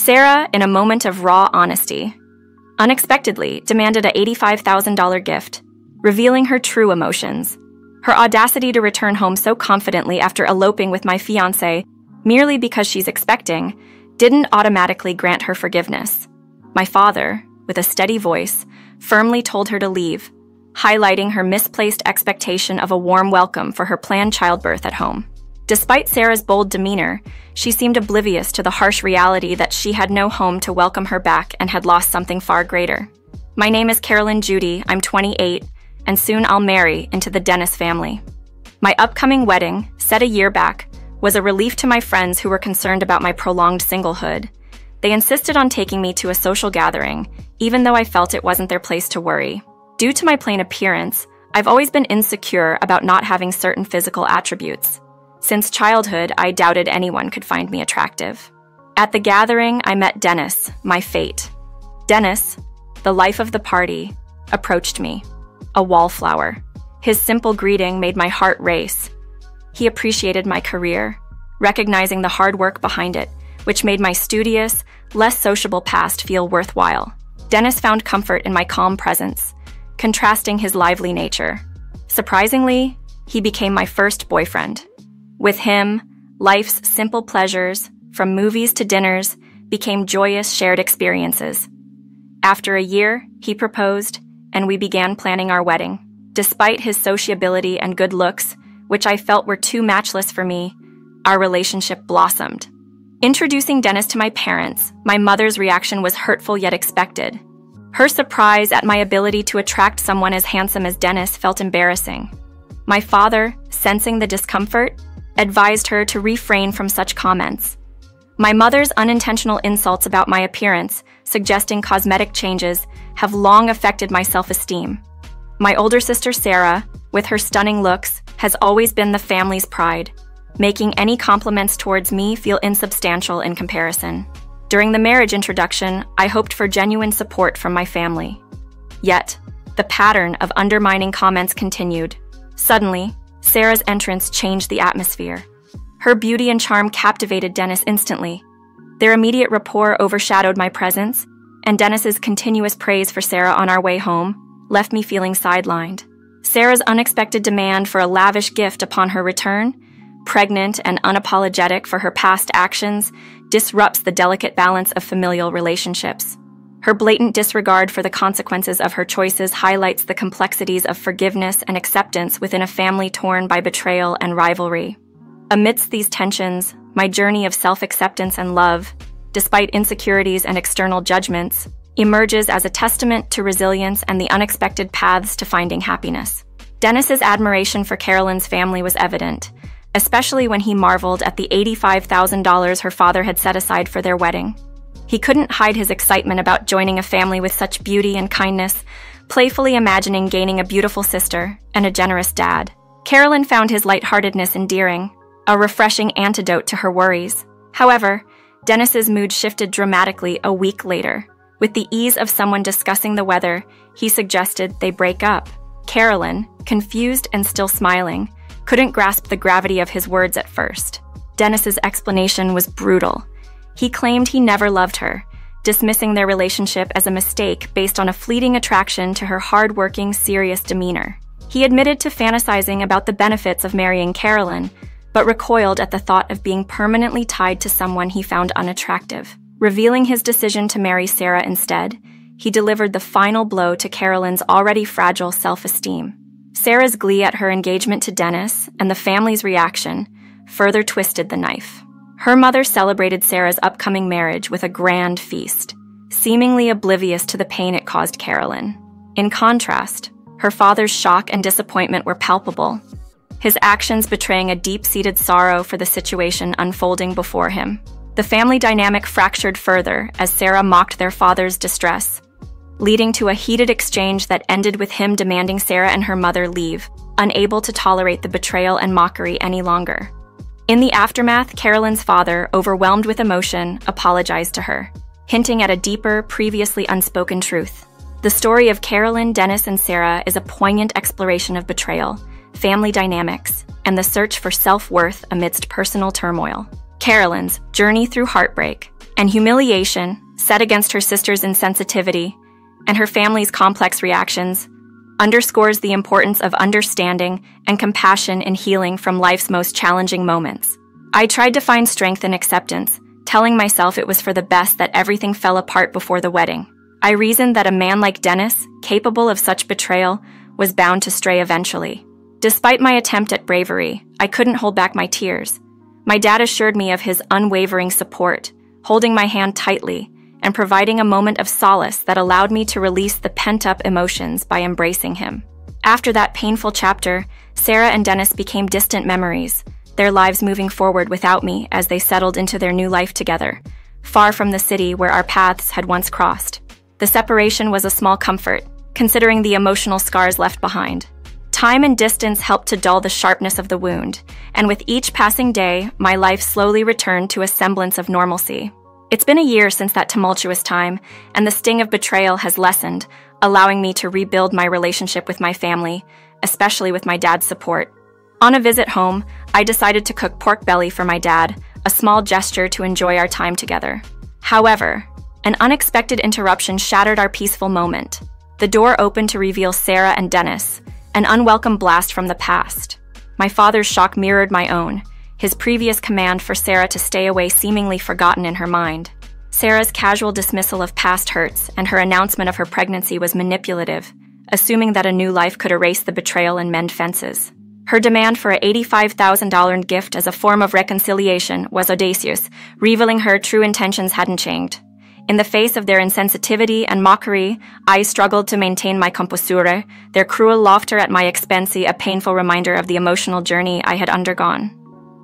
Sara, in a moment of raw honesty, unexpectedly demanded a $85,000 gift, revealing her true emotions. Her audacity to return home so confidently after eloping with my fiancé, merely because she's expecting, didn't automatically grant her forgiveness. My father, with a steady voice, firmly told her to leave, highlighting her misplaced expectation of a warm welcome for her planned childbirth at home. Despite Sara's bold demeanor, she seemed oblivious to the harsh reality that she had no home to welcome her back and had lost something far greater. My name is Carolyn Judy, I'm 28, and soon I'll marry into the Dennis family. My upcoming wedding, set a year back, was a relief to my friends who were concerned about my prolonged singlehood. They insisted on taking me to a social gathering, even though I felt it wasn't their place to worry. Due to my plain appearance, I've always been insecure about not having certain physical attributes. Since childhood, I doubted anyone could find me attractive. At the gathering, I met Dennis, my fate. Dennis, the life of the party, approached me, a wallflower. His simple greeting made my heart race. He appreciated my career, recognizing the hard work behind it, which made my studious, less sociable past feel worthwhile. Dennis found comfort in my calm presence, contrasting his lively nature. Surprisingly, he became my first boyfriend. With him, life's simple pleasures, from movies to dinners, became joyous shared experiences. After a year, he proposed, and we began planning our wedding. Despite his sociability and good looks, which I felt were too matchless for me, our relationship blossomed. Introducing Dennis to my parents, my mother's reaction was hurtful yet expected. Her surprise at my ability to attract someone as handsome as Dennis felt embarrassing. My father, sensing the discomfort, advised her to refrain from such comments. My mother's unintentional insults about my appearance, suggesting cosmetic changes, have long affected my self-esteem. My older sister Sara, with her stunning looks, has always been the family's pride, making any compliments towards me feel insubstantial in comparison. During the marriage introduction, I hoped for genuine support from my family. Yet, the pattern of undermining comments continued. Suddenly, Sara's entrance changed the atmosphere. Her beauty and charm captivated Dennis instantly. Their immediate rapport overshadowed my presence, and Dennis's continuous praise for Sara on our way home left me feeling sidelined. Sara's unexpected demand for a lavish gift upon her return, pregnant and unapologetic for her past actions, disrupts the delicate balance of familial relationships. Her blatant disregard for the consequences of her choices highlights the complexities of forgiveness and acceptance within a family torn by betrayal and rivalry. Amidst these tensions, my journey of self-acceptance and love, despite insecurities and external judgments, emerges as a testament to resilience and the unexpected paths to finding happiness. Dennis's admiration for Carolyn's family was evident, especially when he marveled at the $85,000 her father had set aside for their wedding. He couldn't hide his excitement about joining a family with such beauty and kindness, playfully imagining gaining a beautiful sister and a generous dad. Carolyn found his lightheartedness endearing, a refreshing antidote to her worries. However, Dennis's mood shifted dramatically a week later. With the ease of someone discussing the weather, he suggested they break up. Carolyn, confused and still smiling, couldn't grasp the gravity of his words at first. Dennis's explanation was brutal. He claimed he never loved her, dismissing their relationship as a mistake based on a fleeting attraction to her hard-working, serious demeanor. He admitted to fantasizing about the benefits of marrying Carolyn, but recoiled at the thought of being permanently tied to someone he found unattractive. Revealing his decision to marry Sara instead, he delivered the final blow to Carolyn's already fragile self-esteem. Sara's glee at her engagement to Dennis and the family's reaction further twisted the knife. Her mother celebrated Sara's upcoming marriage with a grand feast, seemingly oblivious to the pain it caused Carolyn. In contrast, her father's shock and disappointment were palpable, his actions betraying a deep-seated sorrow for the situation unfolding before him. The family dynamic fractured further as Sara mocked their father's distress, leading to a heated exchange that ended with him demanding Sara and her mother leave, unable to tolerate the betrayal and mockery any longer. In the aftermath, Carolyn's father, overwhelmed with emotion, apologized to her, hinting at a deeper, previously unspoken truth. The story of Carolyn, Dennis, and Sara is a poignant exploration of betrayal, family dynamics, and the search for self-worth amidst personal turmoil. Carolyn's journey through heartbreak, and humiliation, set against her sister's insensitivity and her family's complex reactions, underscores the importance of understanding and compassion in healing from life's most challenging moments. I tried to find strength in acceptance, telling myself it was for the best that everything fell apart before the wedding. I reasoned that a man like Dennis, capable of such betrayal, was bound to stray eventually. Despite my attempt at bravery, I couldn't hold back my tears. My dad assured me of his unwavering support, holding my hand tightly and providing a moment of solace that allowed me to release the pent-up emotions by embracing him. After that painful chapter, Sara and Dennis became distant memories, their lives moving forward without me as they settled into their new life together, far from the city where our paths had once crossed. The separation was a small comfort, considering the emotional scars left behind. Time and distance helped to dull the sharpness of the wound, and with each passing day, my life slowly returned to a semblance of normalcy. It's been a year since that tumultuous time, and the sting of betrayal has lessened, allowing me to rebuild my relationship with my family, especially with my dad's support. On a visit home, I decided to cook pork belly for my dad, a small gesture to enjoy our time together. However, an unexpected interruption shattered our peaceful moment. The door opened to reveal Sara and Dennis, an unwelcome blast from the past. My father's shock mirrored my own, his previous command for Sara to stay away seemingly forgotten in her mind. Sara's casual dismissal of past hurts and her announcement of her pregnancy was manipulative, assuming that a new life could erase the betrayal and mend fences. Her demand for an $85,000 gift as a form of reconciliation was audacious, revealing her true intentions hadn't changed. In the face of their insensitivity and mockery, I struggled to maintain my composure, their cruel laughter at my expense a painful reminder of the emotional journey I had undergone.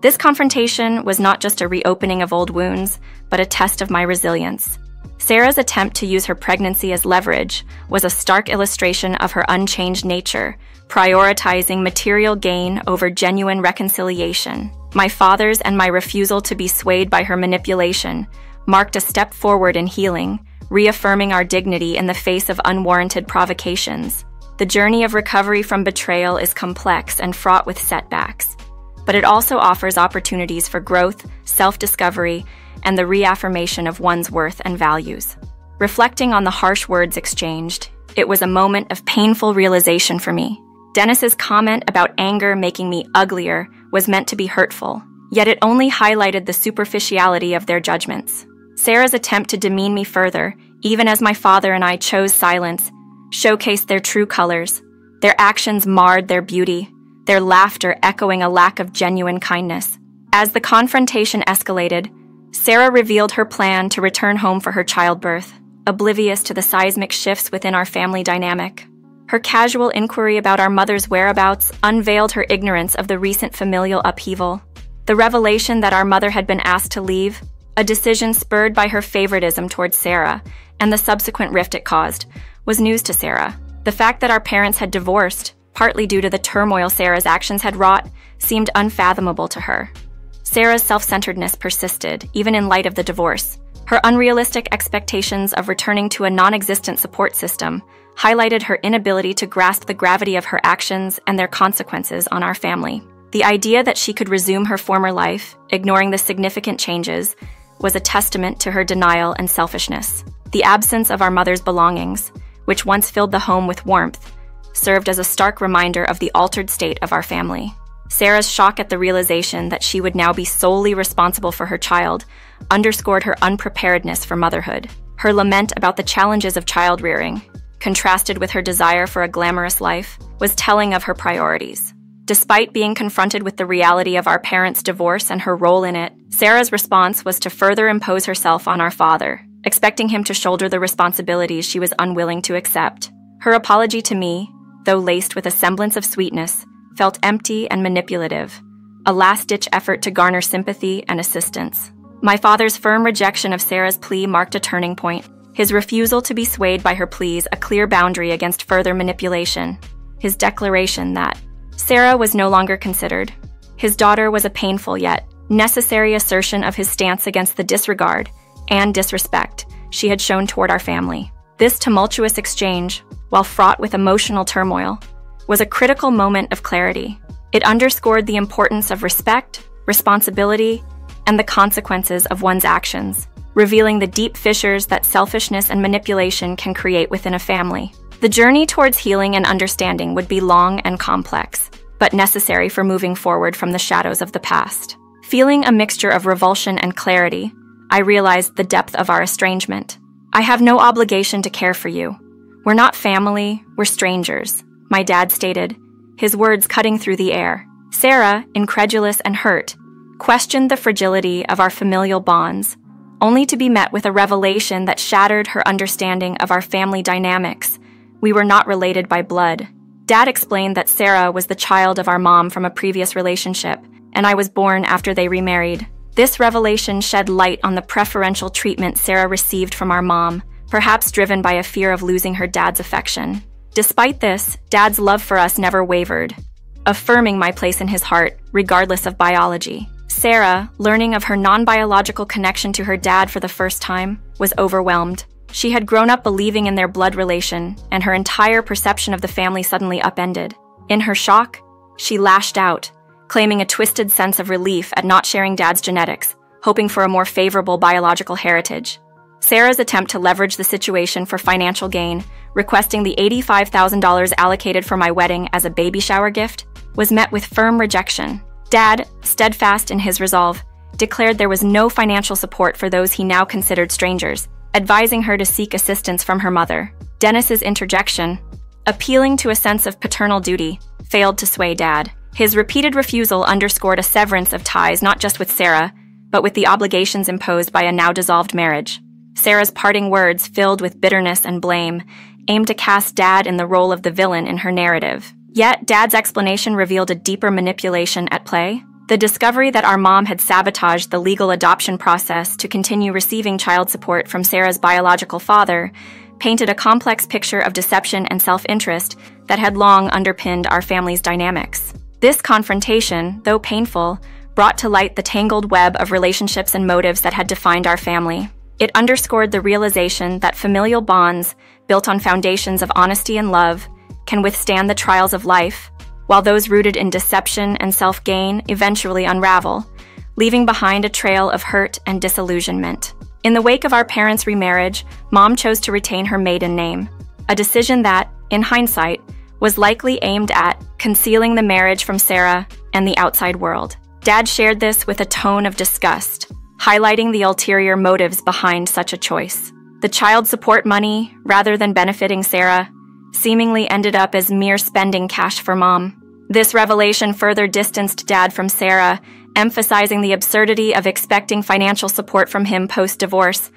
This confrontation was not just a reopening of old wounds, but a test of my resilience. Sara's attempt to use her pregnancy as leverage was a stark illustration of her unchanged nature, prioritizing material gain over genuine reconciliation. My father's and my refusal to be swayed by her manipulation marked a step forward in healing, reaffirming our dignity in the face of unwarranted provocations. The journey of recovery from betrayal is complex and fraught with setbacks, but it also offers opportunities for growth, self-discovery, and the reaffirmation of one's worth and values. Reflecting on the harsh words exchanged, it was a moment of painful realization for me. Dennis's comment about anger making me uglier was meant to be hurtful, yet it only highlighted the superficiality of their judgments. Sara's attempt to demean me further, even as my father and I chose silence, showcased their true colors. Their actions marred their beauty, their laughter echoing a lack of genuine kindness. As the confrontation escalated, Sara revealed her plan to return home for her childbirth, oblivious to the seismic shifts within our family dynamic. Her casual inquiry about our mother's whereabouts unveiled her ignorance of the recent familial upheaval. The revelation that our mother had been asked to leave, a decision spurred by her favoritism towards Sara, and the subsequent rift it caused, was news to Sara. The fact that our parents had divorced, partly due to the turmoil Sara's actions had wrought, seemed unfathomable to her. Sara's self-centeredness persisted, even in light of the divorce. Her unrealistic expectations of returning to a non-existent support system highlighted her inability to grasp the gravity of her actions and their consequences on our family. The idea that she could resume her former life, ignoring the significant changes, was a testament to her denial and selfishness. The absence of our mother's belongings, which once filled the home with warmth, served as a stark reminder of the altered state of our family. Sara's shock at the realization that she would now be solely responsible for her child underscored her unpreparedness for motherhood. Her lament about the challenges of child-rearing, contrasted with her desire for a glamorous life, was telling of her priorities. Despite being confronted with the reality of our parents' divorce and her role in it, Sara's response was to further impose herself on our father, expecting him to shoulder the responsibilities she was unwilling to accept. Her apology to me, though laced with a semblance of sweetness, felt empty and manipulative, a last-ditch effort to garner sympathy and assistance. My father's firm rejection of Sara's plea marked a turning point, his refusal to be swayed by her pleas a clear boundary against further manipulation, his declaration that Sara was no longer considered. His daughter was a painful yet necessary assertion of his stance against the disregard and disrespect she had shown toward our family. This tumultuous exchange, while fraught with emotional turmoil, was a critical moment of clarity. It underscored the importance of respect, responsibility, and the consequences of one's actions. revealing the deep fissures that selfishness and manipulation can create within a family. The journey towards healing and understanding would be long and complex, but necessary for moving forward from the shadows of the past. Feeling a mixture of revulsion and clarity, I realized the depth of our estrangement. I have no obligation to care for you. We're not family, we're strangers, my dad stated, his words cutting through the air. Sara, incredulous and hurt, questioned the fragility of our familial bonds, only to be met with a revelation that shattered her understanding of our family dynamics. We were not related by blood. Dad explained that Sara was the child of our mom from a previous relationship, and I was born after they remarried. This revelation shed light on the preferential treatment Sara received from our mom, perhaps driven by a fear of losing her dad's affection. Despite this, Dad's love for us never wavered, affirming my place in his heart, regardless of biology. Sara, learning of her non-biological connection to her dad for the first time, was overwhelmed. She had grown up believing in their blood relation, and her entire perception of the family suddenly upended. In her shock, she lashed out, claiming a twisted sense of relief at not sharing Dad's genetics, hoping for a more favorable biological heritage. Sara's attempt to leverage the situation for financial gain, requesting the $85,000 allocated for my wedding as a baby shower gift, was met with firm rejection. Dad, steadfast in his resolve, declared there was no financial support for those he now considered strangers, advising her to seek assistance from her mother. Dennis's interjection, appealing to a sense of paternal duty, failed to sway Dad. His repeated refusal underscored a severance of ties not just with Sara, but with the obligations imposed by a now-dissolved marriage. Sara's parting words, filled with bitterness and blame, aimed to cast Dad in the role of the villain in her narrative. Yet, Dad's explanation revealed a deeper manipulation at play. The discovery that our mom had sabotaged the legal adoption process to continue receiving child support from Sara's biological father painted a complex picture of deception and self-interest that had long underpinned our family's dynamics. This confrontation, though painful, brought to light the tangled web of relationships and motives that had defined our family. It underscored the realization that familial bonds, built on foundations of honesty and love, can withstand the trials of life, while those rooted in deception and self-gain eventually unravel, leaving behind a trail of hurt and disillusionment. In the wake of our parents' remarriage, Mom chose to retain her maiden name, a decision that, in hindsight, was likely aimed at concealing the marriage from Sara and the outside world. Dad shared this with a tone of disgust, highlighting the ulterior motives behind such a choice. The child support money, rather than benefiting Sara, seemingly ended up as mere spending cash for Mom. This revelation further distanced Dad from Sara, emphasizing the absurdity of expecting financial support from him post-divorce,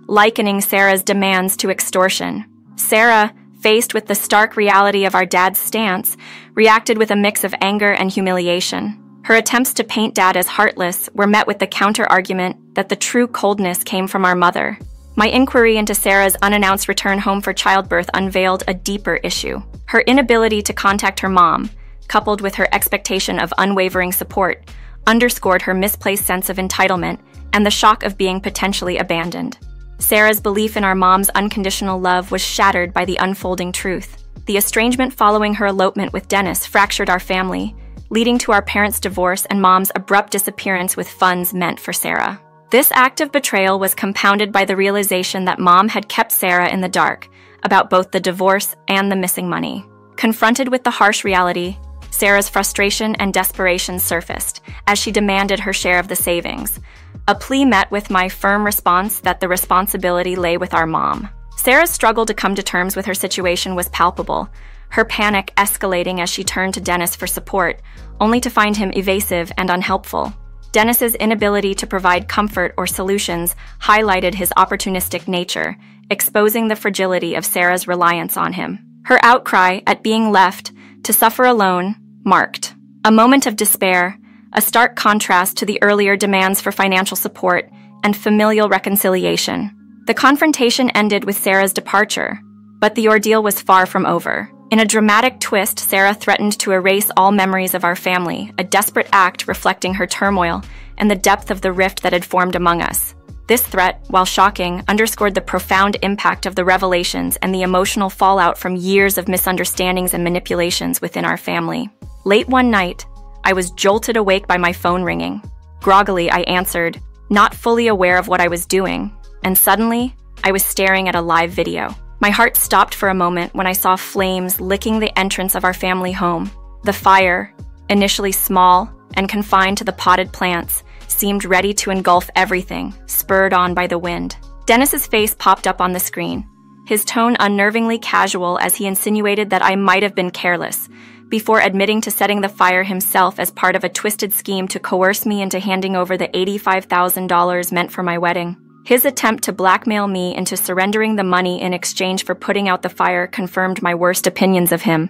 likening Sara's demands to extortion. Sara, faced with the stark reality of our dad's stance, reacted with a mix of anger and humiliation. Her attempts to paint Dad as heartless were met with the counter-argument that the true coldness came from our mother. My inquiry into Sara's unannounced return home for childbirth unveiled a deeper issue. Her inability to contact her mom, coupled with her expectation of unwavering support, underscored her misplaced sense of entitlement and the shock of being potentially abandoned. Sara's belief in our mom's unconditional love was shattered by the unfolding truth. The estrangement following her elopement with Dennis fractured our family, leading to our parents' divorce and Mom's abrupt disappearance with funds meant for Sara. This act of betrayal was compounded by the realization that Mom had kept Sara in the dark about both the divorce and the missing money. Confronted with the harsh reality, Sara's frustration and desperation surfaced as she demanded her share of the savings, a plea met with my firm response that the responsibility lay with our mom. Sara's struggle to come to terms with her situation was palpable, her panic escalating as she turned to Dennis for support, only to find him evasive and unhelpful. Dennis's inability to provide comfort or solutions highlighted his opportunistic nature, exposing the fragility of Sara's reliance on him. Her outcry at being left to suffer alone marked a moment of despair, a stark contrast to the earlier demands for financial support and familial reconciliation. The confrontation ended with Sara's departure, but the ordeal was far from over. In a dramatic twist, Sara threatened to erase all memories of our family, a desperate act reflecting her turmoil and the depth of the rift that had formed among us. This threat, while shocking, underscored the profound impact of the revelations and the emotional fallout from years of misunderstandings and manipulations within our family. Late one night, I was jolted awake by my phone ringing. Groggily, I answered, not fully aware of what I was doing. and suddenly, I was staring at a live video. My heart stopped for a moment when I saw flames licking the entrance of our family home. The fire, initially small and confined to the potted plants, seemed ready to engulf everything, spurred on by the wind. Dennis's face popped up on the screen, his tone unnervingly casual as he insinuated that I might have been careless, before admitting to setting the fire himself as part of a twisted scheme to coerce me into handing over the $85,000 meant for my wedding. His attempt to blackmail me into surrendering the money in exchange for putting out the fire confirmed my worst opinions of him.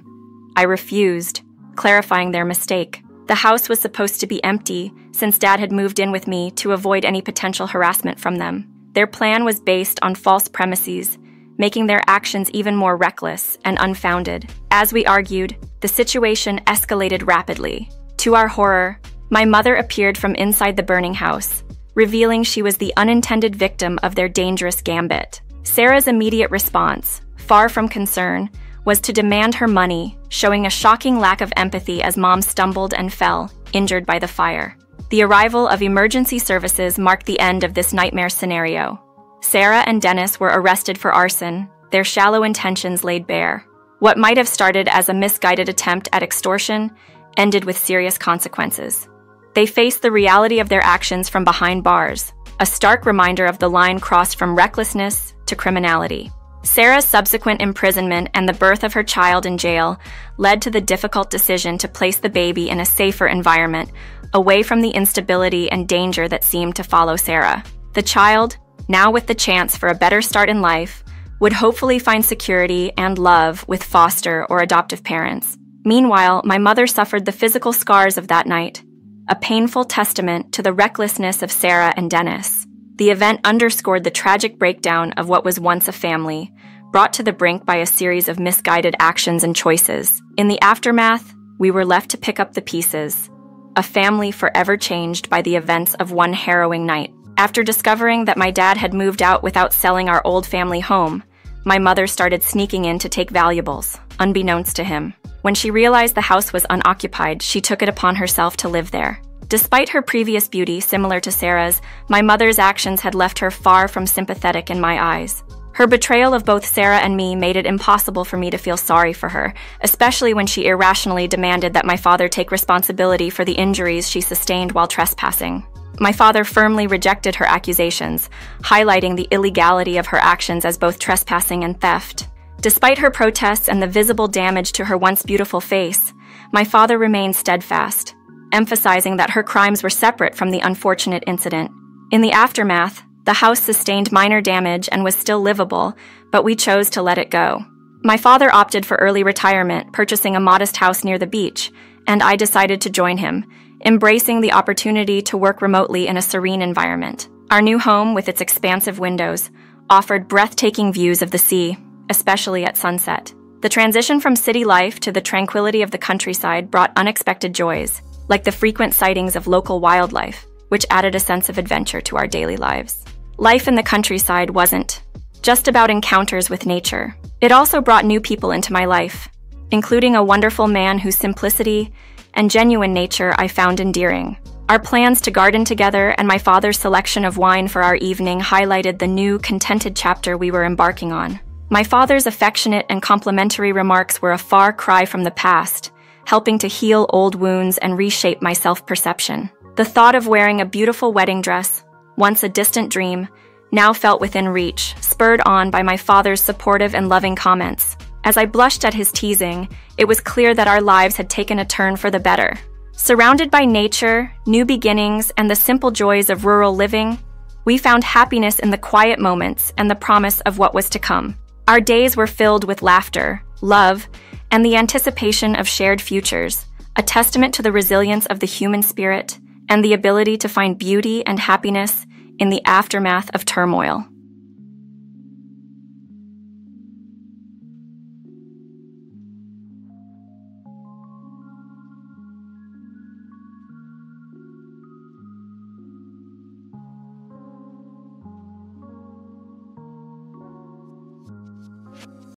I refused, clarifying their mistake. The house was supposed to be empty, since Dad had moved in with me to avoid any potential harassment from them. Their plan was based on false premises, making their actions even more reckless and unfounded. As we argued, the situation escalated rapidly. To our horror, my mother appeared from inside the burning house, revealing she was the unintended victim of their dangerous gambit. Sara's immediate response, far from concern, was to demand her money, showing a shocking lack of empathy as Mom stumbled and fell, injured by the fire. The arrival of emergency services marked the end of this nightmare scenario. Sara and Dennis were arrested for arson, their shallow intentions laid bare. What might have started as a misguided attempt at extortion ended with serious consequences. They faced the reality of their actions from behind bars, a stark reminder of the line crossed from recklessness to criminality. Sara's subsequent imprisonment and the birth of her child in jail led to the difficult decision to place the baby in a safer environment, away from the instability and danger that seemed to follow Sara. The child, now with the chance for a better start in life, would hopefully find security and love with foster or adoptive parents. Meanwhile, my mother suffered the physical scars of that night, a painful testament to the recklessness of Sara and Dennis. The event underscored the tragic breakdown of what was once a family, brought to the brink by a series of misguided actions and choices. In the aftermath, we were left to pick up the pieces, a family forever changed by the events of one harrowing night. After discovering that my dad had moved out without selling our old family home, my mother started sneaking in to take valuables, unbeknownst to him. When she realized the house was unoccupied, she took it upon herself to live there. Despite her previous beauty, similar to Sara's, my mother's actions had left her far from sympathetic in my eyes. Her betrayal of both Sara and me made it impossible for me to feel sorry for her, especially when she irrationally demanded that my father take responsibility for the injuries she sustained while trespassing. My father firmly rejected her accusations, highlighting the illegality of her actions as both trespassing and theft. Despite her protests and the visible damage to her once beautiful face, my father remained steadfast, emphasizing that her crimes were separate from the unfortunate incident. In the aftermath, the house sustained minor damage and was still livable, but we chose to let it go. My father opted for early retirement, purchasing a modest house near the beach, and I decided to join him, embracing the opportunity to work remotely in a serene environment. Our new home, with its expansive windows, offered breathtaking views of the sea, especially at sunset. The transition from city life to the tranquility of the countryside brought unexpected joys, like the frequent sightings of local wildlife, which added a sense of adventure to our daily lives. Life in the countryside wasn't just about encounters with nature. It also brought new people into my life, including a wonderful man whose simplicity and genuine nature I found endearing. Our plans to garden together and my father's selection of wine for our evening highlighted the new, contented chapter we were embarking on. My father's affectionate and complimentary remarks were a far cry from the past, helping to heal old wounds and reshape my self-perception. The thought of wearing a beautiful wedding dress, once a distant dream, now felt within reach, spurred on by my father's supportive and loving comments. As I blushed at his teasing, it was clear that our lives had taken a turn for the better. Surrounded by nature, new beginnings, and the simple joys of rural living, we found happiness in the quiet moments and the promise of what was to come. Our days were filled with laughter, love, and the anticipation of shared futures, a testament to the resilience of the human spirit and the ability to find beauty and happiness in the aftermath of turmoil.